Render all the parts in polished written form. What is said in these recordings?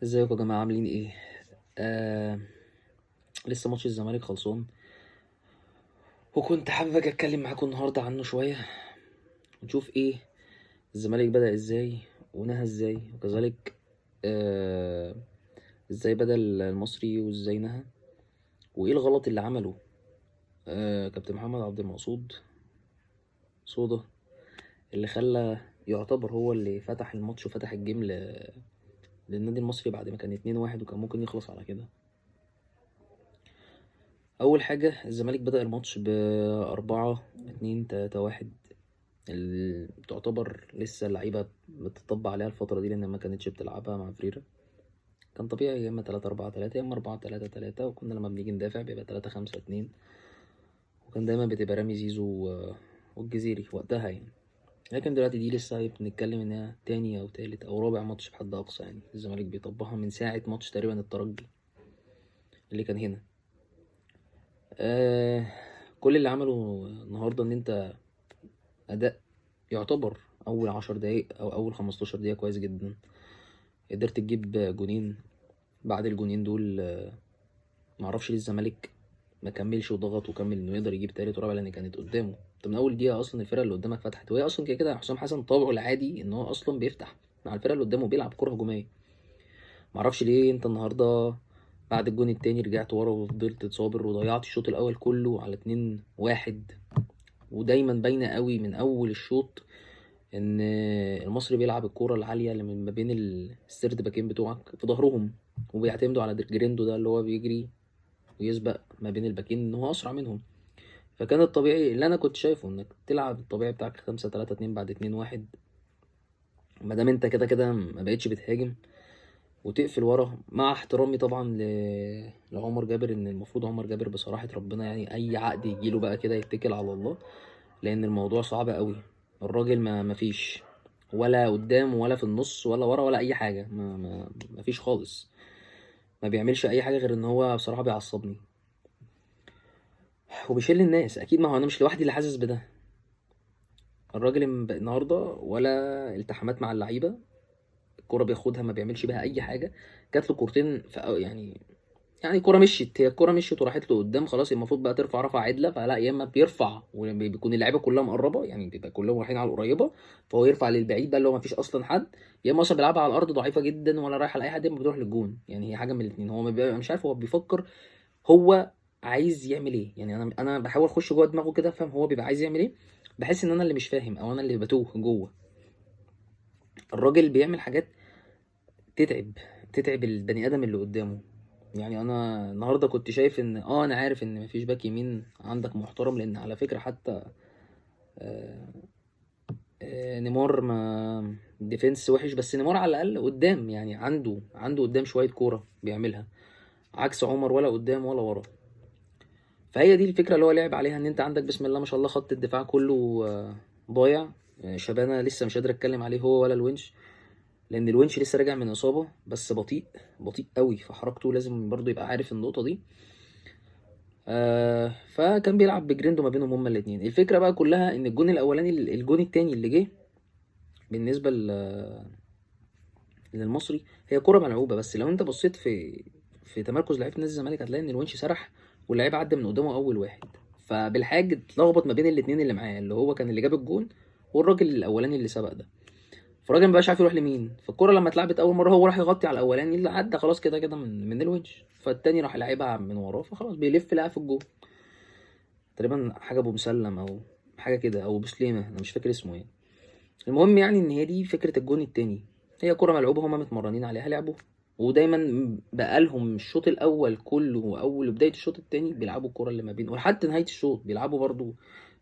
ازيكم يا جماعة عاملين ايه؟ آه... لسه ماتش الزمالك خلصان، وكنت حابب اجي اتكلم معاكم النهاردة عنه شوية، ونشوف ايه الزمالك بدأ ازاي ونهى ازاي، وكذلك آه... ازاي بدأ المصري وازاي نهى، وايه الغلط اللي عمله كابتن محمد عبد المقصود صودا، اللي خلى يعتبر هو اللي فتح الماتش وفتح الجيم للنادي المصري بعد ما كان 2-1 وكان ممكن يخلص على كده. أول حاجة الزمالك بدأ الماتش ب4-2-3-1، تعتبر لسه اللعيبة بتطبق عليها الفترة دي لأن ما كانتش بتلعبها مع فريرة. كان طبيعي يا إما 3-4-3 يا إما 4-3-3، وكنا لما بنيجي ندافع بيبقى 3-5-2، وكان دايما بتبقى رامي زيزو والجزيري وقتها يعني. لكن دلوقتي دي لسه بنتكلم إنها تاني أو تالت أو رابع ماتش بحد أقصى، يعني الزمالك بيطبقها من ساعة ماتش تقريبا الترجي اللي كان هنا. آه كل اللي عمله النهاردة إن أنت أداء يعتبر أول 10 دقايق أو أول 15 دقيقة كويس جدا، قدرت تجيب جونين. بعد الجونين دول معرفش ليه الزمالك ما كملش وضغط وكمل إنه يقدر يجيب تالت ورابع، لأن كانت قدامه. أنت من أول دقيقة أصلا الفرقة اللي قدامك فتحت، وهي أصلا كده كده حسام حسن طبعه العادي إن هو أصلا بيفتح مع الفرقة اللي قدامه، بيلعب كرة هجومية. معرفش ليه أنت النهاردة بعد الجون التاني رجعت ورا وفضلت تصابر وضيعت الشوط الأول كله على 2-1. ودايما باينة قوي من أول الشوط ان المصري بيلعب الكوره العاليه اللي من ما بين السيرد باكين بتوعك في ظهرهم، وبيعتمدوا على جريندو ده اللي هو بيجري ويسبق ما بين الباكين ان هو اسرع منهم. فكان الطبيعي اللي انا كنت شايفه انك تلعب الطبيعي بتاعك 5-3-2 بعد 2-1، ما دام انت كده كده ما بقتش بتهاجم، وتقفل ورا. مع احترامي طبعا لعمر جابر، ان المفروض عمر جابر بصراحه ربنا يعني اي عقد يجيله بقى كده يتكل على الله، لان الموضوع صعب قوي. الراجل ما فيش ولا قدام ولا في النص ولا ورا ولا اي حاجه، ما فيش خالص. ما بيعملش اي حاجه غير ان هو بصراحه بيعصبني وبيشيل الناس. اكيد ما هو انا مش لوحدي اللي حاسس بده. الراجل النهارده ولا التحامات مع اللعيبه، الكوره بياخدها ما بيعملش بيها اي حاجه. جات له كورتين في يعني الكوره مشيت، هي الكوره مشيت وراحت له قدام، خلاص المفروض بقى ترفع رفعه عدله، فلا يا اما بيرفع وبيكون اللعيبه كلها مقربه، يعني بيبقى كلهم رايحين على القريبه فهو يرفع للبعيد بقى اللي هو ما فيش اصلا حد، يا اما اصلا بيلعبها على الارض ضعيفه جدا ولا رايحه لاي حد، يا اما بتروح للجون. يعني هي حاجه من الاثنين، هو ما بيبقى مش عارف هو بيفكر هو عايز يعمل ايه. يعني انا بحاول اخش جوه دماغه كده افهم هو بيبقى عايز يعمل ايه. بحس ان انا اللي مش فاهم او انا اللي بتوه جوه. الراجل بيعمل حاجات تتعب تتعب البني ادم اللي قدامه. يعني انا النهارده كنت شايف ان انا عارف ان مفيش باك يمين عندك محترم، لان على فكره حتى آه، نيمار ما ديفنس وحش، بس نيمار على الاقل قدام، يعني عنده قدام شويه كوره بيعملها، عكس عمر ولا قدام ولا ورا. فهي دي الفكره اللي هو لعب عليها، ان انت عندك بسم الله ما شاء الله خط الدفاع كله ضايع. شبانه لسه مش قادر اتكلم عليه هو ولا الونش، لان الونش لسه راجع من اصابه، بس بطيء قوي في حركته، لازم برضو يبقى عارف النقطه دي. فكان بيلعب بجريندو ما بينهم هما الاثنين. الفكره بقى كلها ان الجون الاولاني الجون التاني اللي جه بالنسبه للمصري هي كره ملعوبه، بس لو انت بصيت في تمركز لعيبه نادي الزمالك هتلاقي ان الونش سرح واللعيب عدى من قدامه اول واحد، فبالحاج اتلخبط ما بين الاثنين اللي معاه، اللي هو كان اللي جاب الجون والراجل الاولاني اللي سبق ده. فالراجل مبقاش عارف يروح لمين، فالكره لما اتلعبت اول مره هو راح يغطي على الاولاني اللي عدى خلاص كده كده من الونش، فالتاني راح يلعبها من وراه، فخلاص بيلف لقى في الجون. تقريبا حاجه ابو مسلم او حاجه كده او ابو سليمه، انا مش فاكر اسمه يعني. المهم يعني ان هي دي فكره الجون التاني، هي كره ملعوبه هما متمرنين عليها لعبوا، ودايما بقالهم الشوط الاول كله واول بدايه الشوط التاني بيلعبوا الكره اللي ما بين، ولحد نهايه الشوط بيلعبوا برضو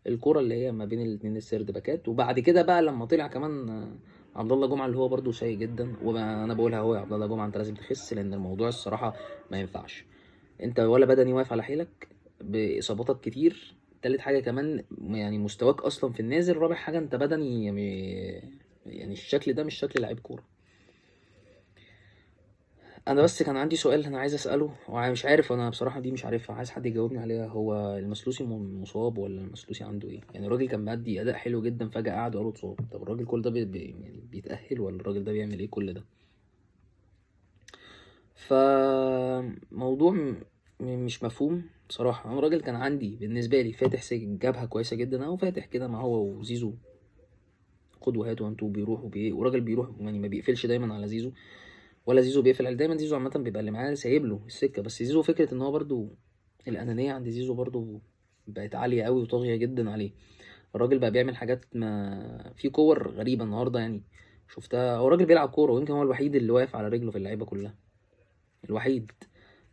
الكره اللي هي ما بين الاثنين السيرد باكات. وبعد كده بقى لما طلع كمان عبد الله جمعه اللي هو برضو سيء جدا، وانا بقولها هو يا عبد الله جمعه انت لازم تخس، لان الموضوع الصراحه ما ينفعش. انت ولا بدني واقف على حيلك باصاباتك كتير، تالت حاجه كمان يعني مستواك اصلا في النازل، رابع حاجه انت بدني يعني الشكل ده مش شكل لعيب كوره. انا بس كان عندي سؤال انا عايز اساله ومش عارف، انا بصراحه دي مش عارفها، عايز حد يجاوبني عليها. هو المسلوسي مصاب ولا المسلوسي عنده ايه؟ يعني الراجل كان مادي اداء حلو جدا فجاه قعد وقاله اتصاب. طب الراجل كل ده يعني بيتاهل ولا الراجل ده بيعمل ايه كل ده؟ فموضوع مش مفهوم بصراحة. انا الراجل كان عندي بالنسبة لي فاتح جبهة كويسة جدا، او فاتح كده ما هو وزيزو خد وهات وانتو بيروح وراجل بيروح يعني ما بيقفلش دايما على زيزو، ولا زيزو بيقفل عليه دايما. زيزو عامة بيبقى اللي معاه سايب له السكة، بس زيزو فكرة ان هو برضو الأنانية عند زيزو برضو بقت عالية قوي وطاغية جدا عليه. الراجل بقى بيعمل حاجات ما في كور غريبة النهاردة يعني شفتها. هو الراجل بيلعب كورة، ويمكن هو الوحيد اللي واقف على رجله في اللعيبة كلها، الوحيد،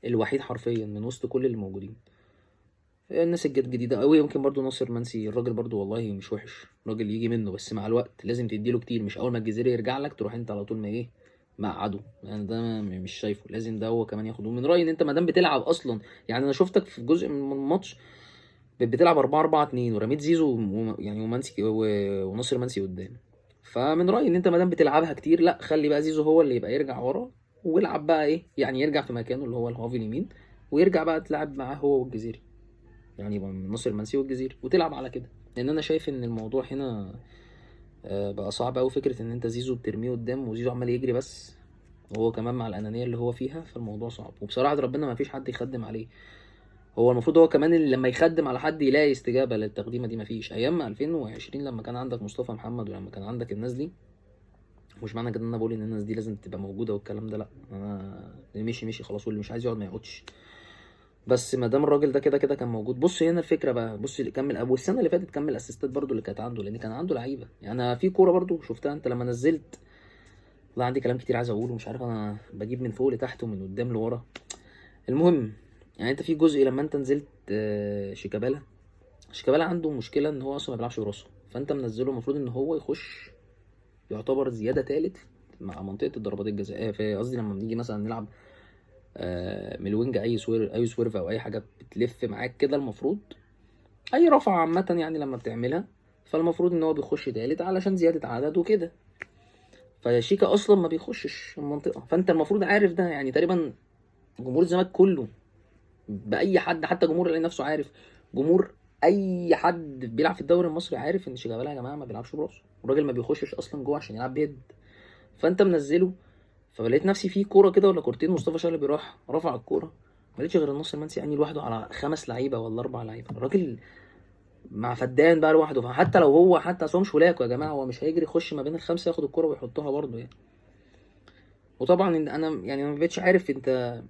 الوحيد حرفيا من وسط كل اللي موجودين. الناس الجديدة قوي يمكن برضو ناصر منسي، الراجل برضو والله مش وحش، راجل يجي منه، بس مع الوقت لازم تديله كتير، مش اول ما الجزيرة يرجع لك تروح انت على طول ما ايه مقعده يعني. ده مش شايفه، لازم ده هو كمان ياخده من رأيي. ان انت ما دام بتلعب اصلا، يعني انا شفتك في جزء من الماتش بتلعب 4-4-2 ورميت زيزو يعني ومنسي وناصر منسي قدام. فمن رأيي ان انت ما دام بتلعبها كتير، لا خلي بقى زيزو هو اللي يبقى يرجع ورا، ويلعب بقى ايه يعني، يرجع في مكانه اللي هو الهاف اليمين، ويرجع بقى تلعب معاه هو والجزيري، يعني يبقى ناصر منسي والجزيري وتلعب على كده. لان انا شايف ان الموضوع هنا بقى صعب قوي، فكره ان انت زيزو بترميه قدام وزيزو عمال يجري بس، وهو كمان مع الانانيه اللي هو فيها، فالموضوع صعب. وبصراحه ربنا ما فيش حد يخدم عليه، هو المفروض هو كمان اللي لما يخدم على حد يلاقي استجابه للتقديمه دي. ما فيش ايام 2020 لما كان عندك مصطفى محمد ولما كان عندك الناس دي. مش معنى كده ان انا بقول ان الناس دي لازم تبقى موجوده والكلام ده، لا، انا اللي مشي خلاص، واللي مش عايز يقعد ما يقعدش. بس ما دام الراجل ده كده كده كان موجود. بص هنا الفكره بقى، بص اللي كمل ابو السنه اللي فاتت كمل اسيستات برضو اللي كانت عنده، لان كان عنده لعيبه. يعني انا في كوره برضو شفتها انت لما نزلت، والله عندي كلام كتير عايز اقوله، مش عارف انا بجيب من فوق لتحت ومن قدام لورا. المهم، يعني انت في جزء لما انت نزلت شيكابالا عنده مشكله ان هو اصلا ما بيلعبش براسه، فانت منزله المفروض ان هو يخش يعتبر زياده تالت مع منطقه الضربات الجزائيه. في قصدي لما بنيجي مثلا نلعب من الوينج، اي سويرف او اي حاجه بتلف معاك كده، المفروض اي رفعه عامه يعني لما بتعملها، فالمفروض ان هو بيخش تالت علشان زياده عدد وكده. فشيكا اصلا ما بيخشش المنطقه، فانت المفروض عارف ده يعني. تقريبا جمهور الزمالك كله باي حد، حتى جمهور الاهلي نفسه عارف، جمهور اي حد بيلعب في الدوري المصري عارف ان شيكابالا يا جماعه ما بيلعبش براسه، الراجل ما بيخشش اصلا جوه عشان يلعب بيد. فانت منزله، فلقيت نفسي في كوره كده ولا كورتين مصطفى شلبي راح رفع الكوره، ما لقيتش غير النصر المنسي يعني لوحده على 5 لعيبه ولا 4 لعيبه، الراجل مع فدان بقى لوحده. فحتى لو هو حتى اصلا مش ولاكو يا جماعه، هو مش هيجري يخش ما بين الخمسه ياخد الكوره ويحطها برضه يعني. وطبعا انا يعني ما بقتش عارف انت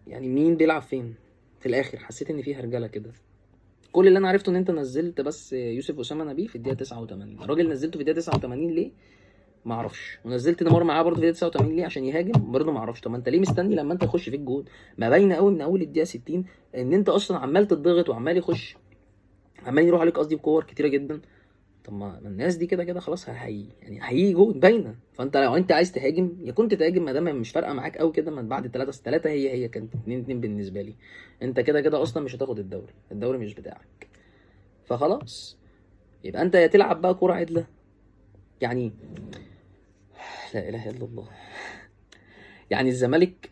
يعني مين بيلعب فين في الاخر. حسيت ان في هرجله كده. كل اللي انا عرفته ان انت نزلت بس يوسف اسامه نبيه في الدقيقه 89، الراجل نزلته في الدقيقه 89 ليه ما اعرفش، ونزلت نيمار معاه برضه في الدقيقه 89 ليه عشان يهاجم برضه ما اعرفش. طب ما انت ليه مستني لما انت تخش في الجول؟ ما باينه قوي من اول الدقيقه 60 ان انت اصلا عمال تضغط وعمال يخش، عمال يروح عليك قصدي بكور كتيره جدا. طب ما الناس دي كده كده خلاص يعني هيجي جول باينه. فانت لو انت عايز تهاجم يا كنت تهاجم، ما دام مش فارقه معاك قوي كده من بعد الثلاثه هي كانت 2-2 بالنسبه لي. انت كده كده اصلا مش هتاخد الدوري مش بتاعك، فخلاص يبقى انت يا تلعب بقى كوره عدله يعني. لا اله الا الله. يعني الزمالك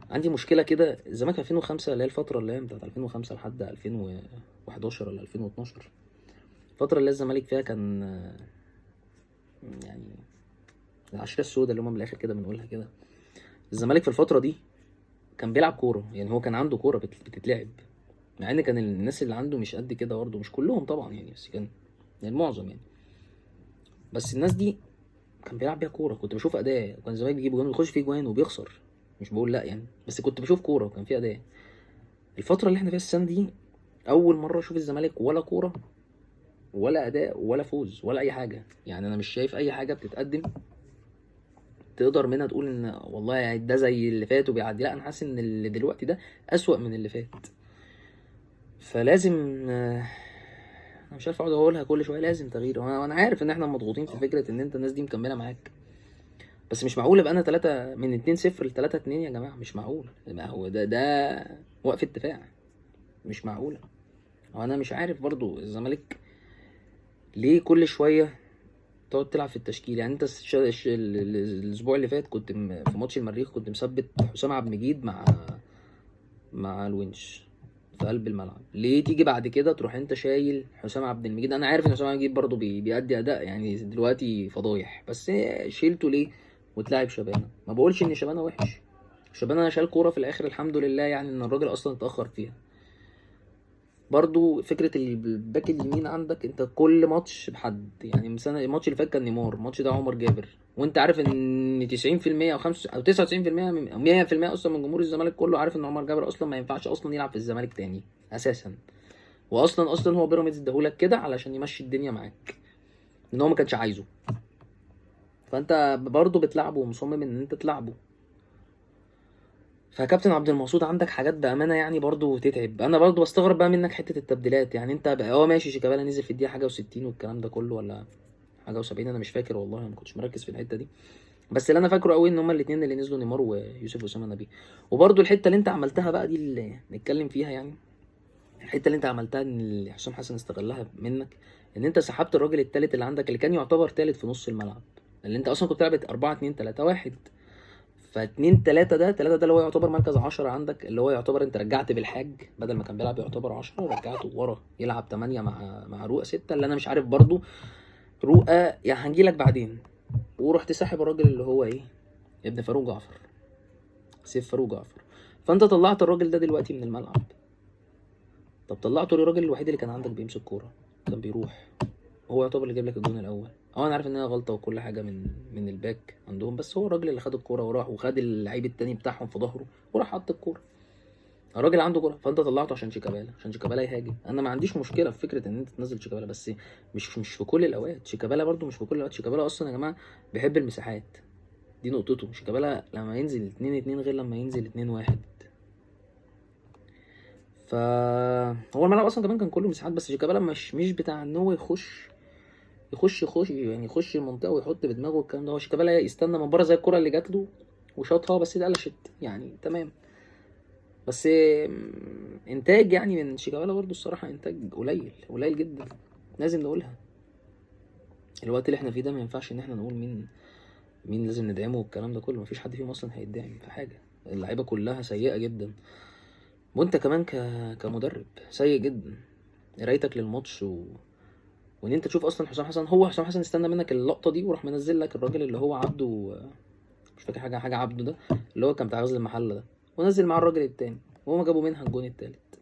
عندي مشكله كده، الزمالك 2005 اللي هي الفتره اللي هي بتاعت 2005 لحد 2011 ولا 2012، الفتره اللي الزمالك فيها كان يعني العشرة السوداء اللي هم من الاخر كده بنقولها كده. الزمالك في الفتره دي كان بيلعب كوره، يعني هو كان عنده كوره بتتلعب، مع ان كان الناس اللي عنده مش قد كده برضه، مش كلهم طبعا يعني، بس كان يعني المعظم يعني. بس الناس دي كان بيلعب بيها كوره، كنت بشوف اداء، كان الزمالك بيجيب جوان ويخش فيه جوان وبيخسر، مش بقول لا يعني، بس كنت بشوف كوره وكان في اداء. الفتره اللي احنا فيها السنه دي اول مره اشوف الزمالك ولا كوره ولا اداء ولا فوز ولا اي حاجه. يعني انا مش شايف اي حاجه بتتقدم تقدر منها تقول ان والله يعني ده زي اللي فات وبيعدي. لا، انا حاسس ان اللي دلوقتي ده اسوأ من اللي فات. فلازم انا مش عارف اقعد اقولها كل شويه لازم تغيير. وانا عارف ان احنا مضغوطين في فكره ان انت الناس دي مكمله معاك، بس مش معقول ابقى انا 3 من 2-0 ل 3-2 يا جماعه، مش معقول. ما هو ده وقف دفاع، مش معقوله. وانا مش عارف برضو الزمالك ليه كل شويه تقعد تلعب في التشكيل. يعني انت الاسبوع اللي فات كنت في ماتش المريخ كنت مثبت حسام عبد المجيد مع الونش في قلب الملعب. ليه تيجي بعد كده تروح انت شايل حسام عبد المجيد؟ انا عارف ان حسام عبد المجيد برضه بيأدي اداء يعني دلوقتي فضايح، بس شيلته ليه وتلاعب شبانه؟ ما بقولش ان شبانه وحش، شبانه شال كوره في الاخر الحمد لله، يعني ان الراجل اصلا اتاخر فيها. برضو فكره الباك اليمين عندك، انت كل ماتش بحد، يعني مثلا الماتش اللي فات كان نيمار، الماتش ده عمر جابر، وانت عارف ان 90% او 5 او 99% او 100% اصلا من جمهور الزمالك كله عارف ان عمر جابر اصلا ما ينفعش اصلا يلعب في الزمالك تاني اساسا. واصلا هو بيراميدز اداهولك كده علشان يمشي الدنيا معاك، ان هو ما كانش عايزه. فانت برضه بتلعبه ومصمم ان انت تلعبه. فكابتن عبد المقصود عندك حاجات بامانه يعني برضه تتعب. انا برضه بستغرب بقى منك حته التبديلات، يعني انت بقى ماشي شيكابالا نزل في الدقيقه حاجه و60 والكلام ده كله، ولا حاجه و70، انا مش فاكر والله، انا ما كنتش مركز في الحته دي. بس اللي انا فاكره قوي ان هما الاثنين اللي نزلوا نيمار ويوسف اسامه نبيه. وبرضه الحته اللي انت عملتها بقى دي اللي نتكلم فيها يعني، الحته اللي انت عملتها ان حسام حسن استغلها منك، ان انت سحبت الراجل الثالث اللي عندك اللي كان يعتبر ثالث في نص الملعب، اللي انت اصلا كنت بتلعب 4 2 3 1. ف 2 3 ده 3 ده اللي هو يعتبر مركز 10 عندك، اللي هو يعتبر انت رجعت بالحاج بدل ما كان بيلعب يعتبر 10 رجعته ورا يلعب 8 مع رؤى 6، اللي انا مش عارف برضو رؤى يعني هنجيلك بعدين. ورحت ساحب الراجل اللي هو ايه، ابن فاروق جعفر، سيف فاروق جعفر. فانت طلعت الراجل ده دلوقتي من الملعب. طب طلعته ليه؟ الراجل الوحيد اللي كان عندك بيمسك كوره كان بيروح، هو يعتبر اللي جاب لك الجون الاول. اه انا عارف ان هي غلطه وكل حاجه من الباك عندهم، بس هو الراجل اللي خد الكوره وراح وخد اللعيب التاني بتاعهم في ظهره وراح حط الكوره. الراجل عنده كوره، فانت طلعته عشان شيكابالا، عشان شيكابالا يهاجم. انا ما عنديش مشكله في فكره ان انت تنزل شيكابالا، بس مش في كل الاوقات. شيكابالا برده مش في كل الاوقات. شيكابالا اصلا يا جماعه بيحب المساحات، دي نقطته. شيكابالا لما ينزل 2-2 غير لما ينزل 2-1. فهو الملعب اصلا كمان كان كله مساحات، بس شيكابالا مش بتاع ان هو يخش يعني يخش المنطقه ويحط بدماغه الكلام ده. هو شيكابالا يستنى من بره زي الكره اللي جات له وشاطها، بس ده قلشت يعني تمام. بس انتاج يعني من شيكابالا برضو الصراحه انتاج قليل جدا، لازم نقولها. الوقت اللي احنا فيه ده ما ينفعش ان احنا نقول مين لازم ندعمه والكلام ده كله. مفيش حد فيهم اصلا هيدعم في حاجه، اللعيبه كلها سيئه جدا، وانت كمان كمدرب سيء جدا. قرايتك للماتش وان انت تشوف اصلا حسام حسن استنى منك اللقطه دي وراح منزل لك الراجل اللي هو عبده، مش فاكر حاجه عبده ده، اللي هو كان بتاع غزل المحله ده، ونزل معاه الراجل التاني وهما جابوا منها الجون التالت.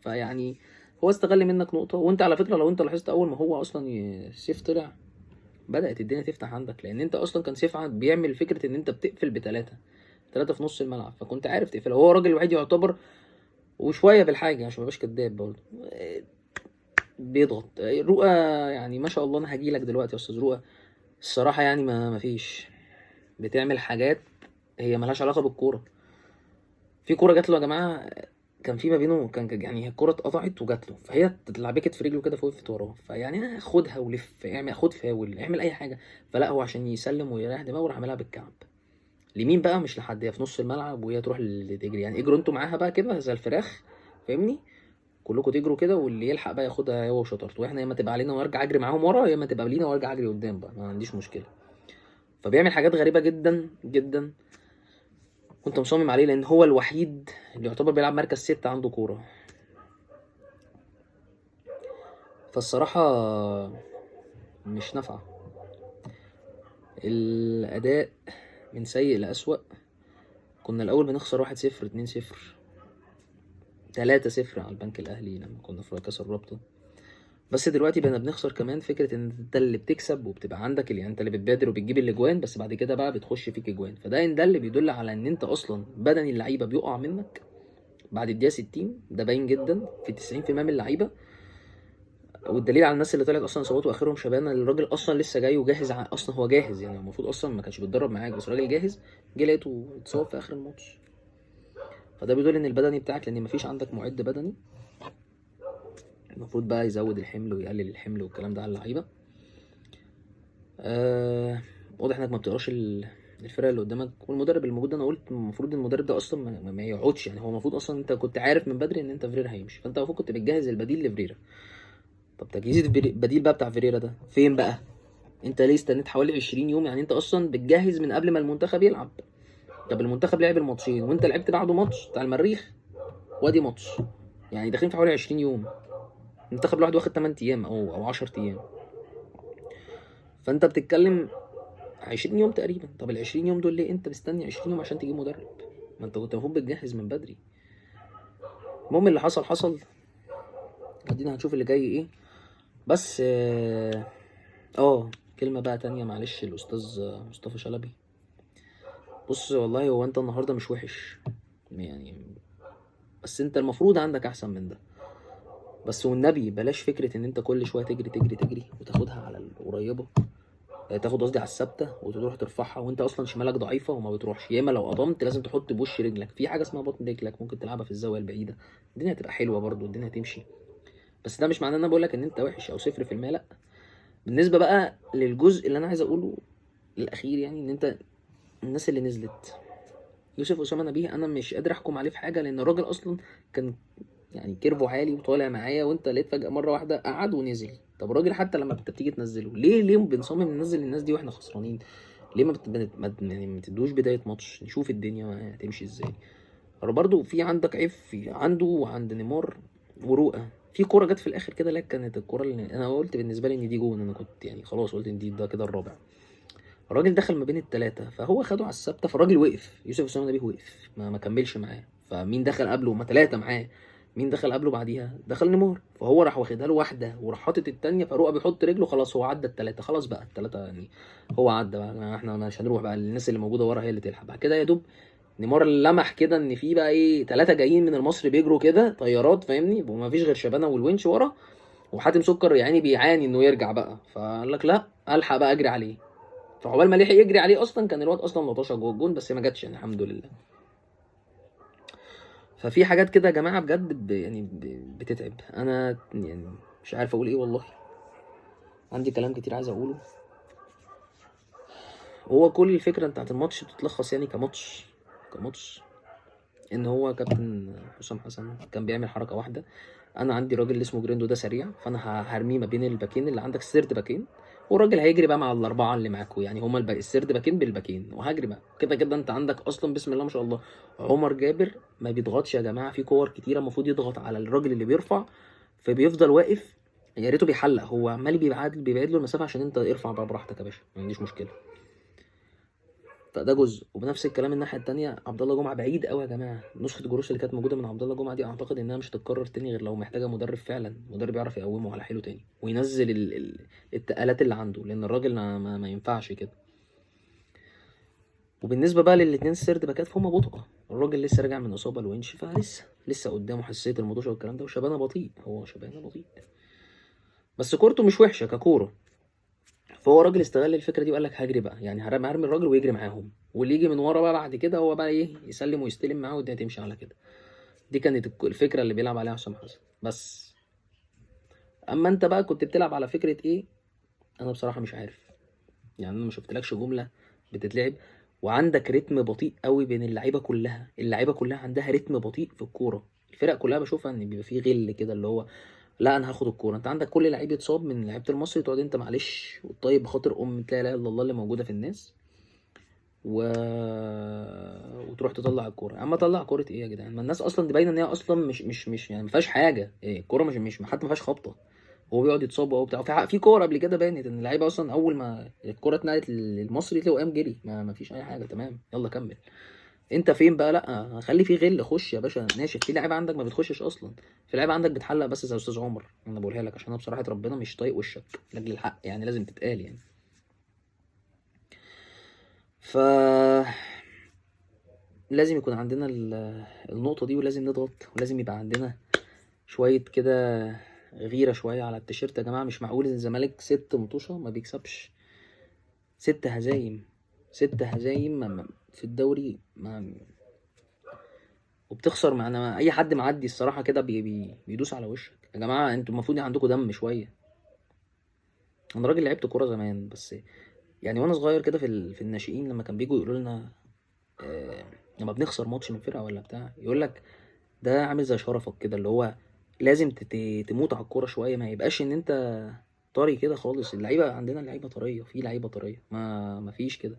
فيعني هو استغل منك نقطه. وانت على فكره لو انت لاحظت اول ما هو اصلا سيف طلع بدات الدنيا تفتح عندك، لان انت اصلا كان سيف بيعمل فكره ان انت بتقفل ثلاثه في نص الملعب، فكنت عارف تقفل. هو الراجل الوحيد يعتبر وشويه بالحاجه عشان ما يبقاش كداب برضه بيضغط. رؤى يعني ما شاء الله، انا هجيلك دلوقتي يا استاذ رؤى الصراحه، يعني ما فيش بتعمل حاجات هي ملهاش علاقه بالكوره. في كوره جات له يا جماعه، كان في ما بينه كان يعني الكوره اتقطعت وجات له، فهي اتلعبكت في رجله كده فوقفت وراه، فيعني خدها ولف اعمل، خد فاول اعمل اي حاجه. فلا هو عشان يسلم ويريح دماغه راح عاملها بالكعب لمين بقى؟ مش لحد، هي في نص الملعب وهي تروح تجري. يعني اجروا انتوا معاها بقى كده زي الفراخ، فاهمني؟ كلكم تجروا كده واللي يلحق بقى ياخدها هو وشطارته، واحنا يا اما تبقى علينا وارجع اجري معاهم ورا، يا اما تبقى لينا وارجع اجري قدام بقى، ما عنديش مشكله. فبيعمل حاجات غريبه جدا جدا وانت مصمم عليه، لان هو الوحيد اللي يعتبر بيلعب مركز 6 عنده كوره. فالصراحه مش نافعه الاداء، من سيء لأسوأ. كنا الاول بنخسر 1-0 2-0 3-0 على البنك الاهلي لما كنا في كاس الرابطه، بس دلوقتي بقينا بنخسر كمان فكره ان انت اللي بتكسب وبتبقى عندك اللي يعني انت اللي بتبادر وبتجيب الاجوان، بس بعد كده بقى بتخش فيك اجوان. ده اللي بيدل على ان انت اصلا بدني اللعيبه بيقع منك بعد الدقيقه 60، ده باين جدا في 90% من اللعيبه. والدليل على الناس اللي طلعت اصلا اصابات واخرهم شبانه، الراجل اصلا لسه جاي وجاهز اصلا هو جاهز، يعني المفروض اصلا ما كانش بيتدرب معاك، بس الراجل جاهز جه لقيته اتصاب في اخر الماتش. فده بيدل ان البدني بتاعك، لان مفيش عندك معد بدني المفروض بقى يزود الحمل ويقلل الحمل والكلام ده على اللعيبه. واضح انك ما بتقراش الفرقه اللي قدامك والمدرب الموجود. انا قلت المفروض المدرب ده اصلا ما يقعدش، يعني هو المفروض اصلا انت كنت عارف من بدري ان انت فيريرا هيمشي، فانت المفروض كنت بتجهز البديل لفيريرا. طب تجهيز البديل بقى بتاع فيريرا ده فين بقى؟ انت ليه استنيت حوالي 20 يوم؟ يعني انت اصلا بتجهز من قبل ما المنتخب يلعب. طب المنتخب لعب الماتشين وانت لعبت بعده ماتش بتاع المريخ وادي ماتش، يعني داخلين في حوالي 20 يوم. المنتخب لوحده واخد 8 ايام او 10 ايام، فانت بتتكلم 20 يوم تقريبا. طب ال 20 يوم دول ليه انت مستني 20 يوم عشان تجيب مدرب؟ ما انت كنت المفروض بتجهز من بدري. المهم اللي حصل حصل، ادينا هنشوف اللي جاي ايه. بس كلمة بقى تانية معلش الأستاذ مصطفى شلبي. بص والله هو أنت النهاردة مش وحش يعني، بس أنت المفروض عندك أحسن من ده. بس والنبي بلاش فكرة إن أنت كل شوية تجري تجري تجري وتاخدها على القريبة، تاخد قصدي على الثابتة وتروح ترفعها وأنت أصلا شمالك ضعيفة وما بتروحش. يا إما لو قطمت لازم تحط بوش رجلك في حاجة اسمها بطن رجلك، ممكن تلعبها في الزاوية البعيدة، الدنيا هتبقى حلوة برضو، الدنيا هتمشي. بس ده مش معناه إن أنا بقولك إن أنت وحش أو 0%، لأ. بالنسبة بقى للجزء اللي أنا عايز أقوله الأخير، يعني إن أنت الناس اللي نزلت يوسف أسامة نبيه، أنا مش قادر أحكم عليه في حاجة، لأن الراجل أصلا كان يعني كيرفو عالي وطالع معايا، وأنت لقيت فجأة مرة واحدة قعد ونزل. طب الراجل حتى لما أنت بتيجي تنزله ليه بنصمم ننزل الناس دي وإحنا خسرانين؟ ليه يعني ما تدوش بداية ماتش نشوف الدنيا هتمشي إزاي؟ برضه في عندك عيب في عنده وعند نيمار ورؤى. في كوره جت في الاخر كده، لك كانت الكوره اللي انا قلت بالنسبه لي ان دي جون، انا كنت يعني خلاص قلت ان دي ده كده الرابع. الراجل دخل ما بين الثلاثه فهو خده على الثابته، فالراجل وقف، يوسف اسامه نبيه وقف ما كملش معاه. فمين دخل قبله؟ ما ثلاثه معاه، مين دخل قبله بعديها؟ دخل نيمار، فهو راح واخدها له واحده وراح حاطط الثانيه، فرؤى بيحط رجله خلاص هو عدى الثلاثه، خلاص بقى الثلاثه يعني هو عدى بقى، احنا مش هنروح بقى، الناس اللي موجوده ورا هي اللي تلحق بعد كده. يا دوب نيمار لمح كده ان في بقى ايه 3 جايين من المصري بيجروا كده طيارات فاهمني، وما فيش غير شبانه والونش ورا، وحاتم سكر يعني بيعاني انه يرجع بقى، فقال لك لا الحق بقى اجري عليه. فعقبال ما لحق يجري عليه اصلا كان الواد اصلا لطشه جوه الجون، بس ما جاتش يعني الحمد لله. ففي حاجات كده يا جماعه بجد بتتعب. انا يعني مش عارف اقول ايه والله، عندي كلام كتير عايز اقوله. هو كل الفكره بتاعت الماتش بتتلخص يعني كماتش ان هو كابتن حسام حسن كان بيعمل حركه واحده. انا عندي راجل اسمه جريندو ده سريع، فانا هرميه ما بين الباكين اللي عندك، السرد باكين، والراجل هيجري بقى مع الاربعه اللي معاكوا، يعني هما السرد باكين بالباكين، وهجري بقى كده كده. انت عندك اصلا بسم الله ما شاء الله عمر جابر ما بيضغطش يا جماعه، في كور كتيره المفروض يضغط على الراجل اللي بيرفع، فبيفضل واقف. يا ريته بيحلق، هو عمال بيبعد له المسافه عشان انت ارفع بقى براحتك يا باشا، ما عنديش مشكله. فده جزء. وبنفس الكلام الناحيه التانيه عبد الله جمعه بعيد قوي يا جماعه، نسخه جروش اللي كانت موجوده من عبد الله جمعه دي اعتقد انها مش هتتكرر تاني غير لو محتاجه مدرب فعلا، مدرب يعرف يقومه على حيله تاني وينزل التقالات اللي عنده، لان الراجل ما ينفعش كده. وبالنسبه بقى للاتنين السرد باكات فهم بطئه، الراجل لسه راجع من اصابه الونش، فلسه قدامه حساسيه الموضوع والكلام ده، وشبانه بطيء، هو شبانه بطيء، بس كورته مش وحشه ككوره. فهو راجل استغل الفكره دي وقال لك هجري بقى، يعني هرمي الراجل ويجري معاهم، واللي يجي من ورا بقى بعد كده هو بقى ايه يسلم ويستلم معاه والدنيا تمشي على كده. دي كانت الفكره اللي بيلعب عليها حسام حسن بس. اما انت بقى كنت بتلعب على فكره ايه؟ انا بصراحه مش عارف، يعني انا ما شفتلكش جمله بتتلعب وعندك رتم بطيء قوي بين اللعيبه كلها، اللعيبه كلها عندها رتم بطيء في الكوره. الفرق كلها بشوفها ان بيبقى فيه غل كده، اللي هو لا انا هاخد الكوره، انت عندك كل لعيب يتصاب من لعيبه المصري تقعد انت معلش والطيب بخاطر لا اله الا الله اللي موجوده في الناس و... وتروح تطلع الكوره. اما طلع كوره ايه يا جدعان؟ ما الناس اصلا دي باينه ان هي اصلا مش يعني ما فيهاش حاجه، ايه الكوره مش حتى ما فيهاش خبطه، هو بيقعد يتصاب وهو بتاع. في كوره قبل كده بانت ان اللعيبه اصلا اول ما الكوره اتنقلت للمصري تلاقيه قام جري، ما فيش اي حاجه، تمام يلا كمل. انت فين بقى؟ لا خلي في غل، خش يا باشا ناشف. في لعيبه عندك ما بتخشش اصلا، في لعيبه عندك بتحلق بس زي استاذ عمر، انا بقولها لك عشان انا بصراحه ربنا مش طايق وشك لاجل الحق، يعني لازم تتقال يعني. ف لازم يكون عندنا النقطه دي، ولازم نضغط، ولازم يبقى عندنا شويه كده غيره شويه على التيشيرت يا جماعه. مش معقول ان الزمالك 6 مطوشه ما بيكسبش، 6 هزايم، 6 هزايم في الدوري وبتخسر معنا اي حد معدي الصراحه كده بيدوس على وشك. يا جماعه انتوا المفروض عندكم دم شويه. انا راجل لعبت كوره زمان، بس يعني وانا صغير كده في الناشئين لما كان بيجوا يقولوا لنا لما بنخسر ماتش من فرقه ولا بتاع، يقول لك ده عامل زي شرفك كده، اللي هو لازم تموت على الكوره شويه، ما يبقاش ان انت طري كده خالص. اللعيبه عندنا لعيبه طريه، في لعيبه طريه ما فيش كده.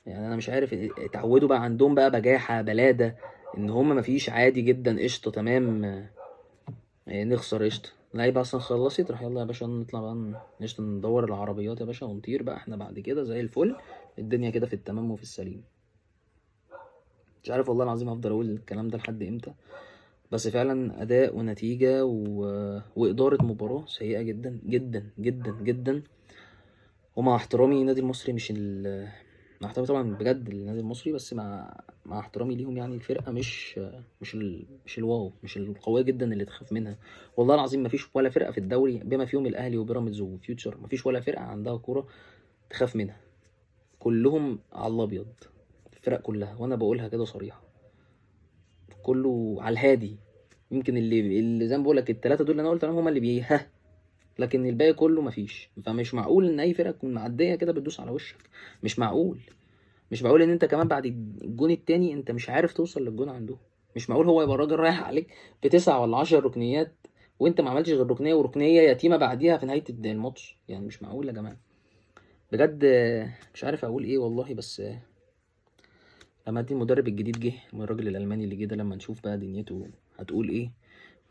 يعني انا مش عارف اتعودوا بقى عندهم بقى بجاحه بلاده ان هم ما فيش، عادي جدا قشطه تمام نخسر قشطه. اللعيبه اصلا خلصت راح يلا يا باشا نطلع بقى قشطه ندور العربيات يا باشا ونطير بقى احنا بعد كده زي الفل، الدنيا كده في التمام وفي السليم. مش عارف والله العظيم هفضل اقول الكلام ده لحد امتى، بس فعلا اداء ونتيجة وادارة مباراة سيئة جدا جدا جدا جدا. ومع احترامي النادي المصري مع احترامي طبعا بجد للنادي المصري، بس مع احترامي ليهم يعني الفرقة مش الواو، مش القوية جدا اللي تخاف منها. والله العظيم مفيش ولا فرقة في الدوري بما فيهم الاهلي وبيراميدز وفيوتشر، مفيش ولا فرقة عندها كورة تخاف منها. كلهم على الابيض، الفرق كلها، وانا بقولها كده صريحة، كله على الهادي. يمكن اللي زي ما بقول لك الثلاثه دول اللي انا قلت عليهم هم اللي ها، لكن الباقي كله مفيش. فمش معقول ان اي فرقه تكون معديه كده بتدوس على وشك، مش معقول. مش معقول ان انت كمان بعد الجون التاني انت مش عارف توصل للجون عندهم. مش معقول هو يبقى الراجل رايح عليك بتسع ولا 10 ركنيات وانت ما عملتش غير ركنيه وركنيه يتيمه بعديها في نهايه الماتش. يعني مش معقول يا جماعه بجد. مش عارف اقول ايه والله. بس لما دي المدرب الجديد جه من الراجل الالماني اللي جه ده، لما نشوف بقى دنيته هتقول ايه.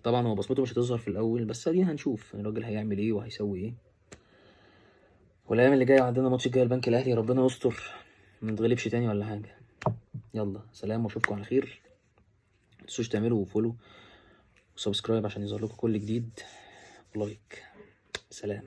طبعا هو بصمته مش هتظهر في الاول، بس ادينا هنشوف الراجل هيعمل ايه وهيسوي ايه. والايام اللي جايه عندنا ماتش الجاي البنك الاهلي، ربنا يستر ما نتغلبش تاني ولا حاجه. يلا سلام واشوفكم على خير. متنسوش تعملوا فولو وسبسكرايب عشان يظهر لكم كل جديد، لايك. سلام.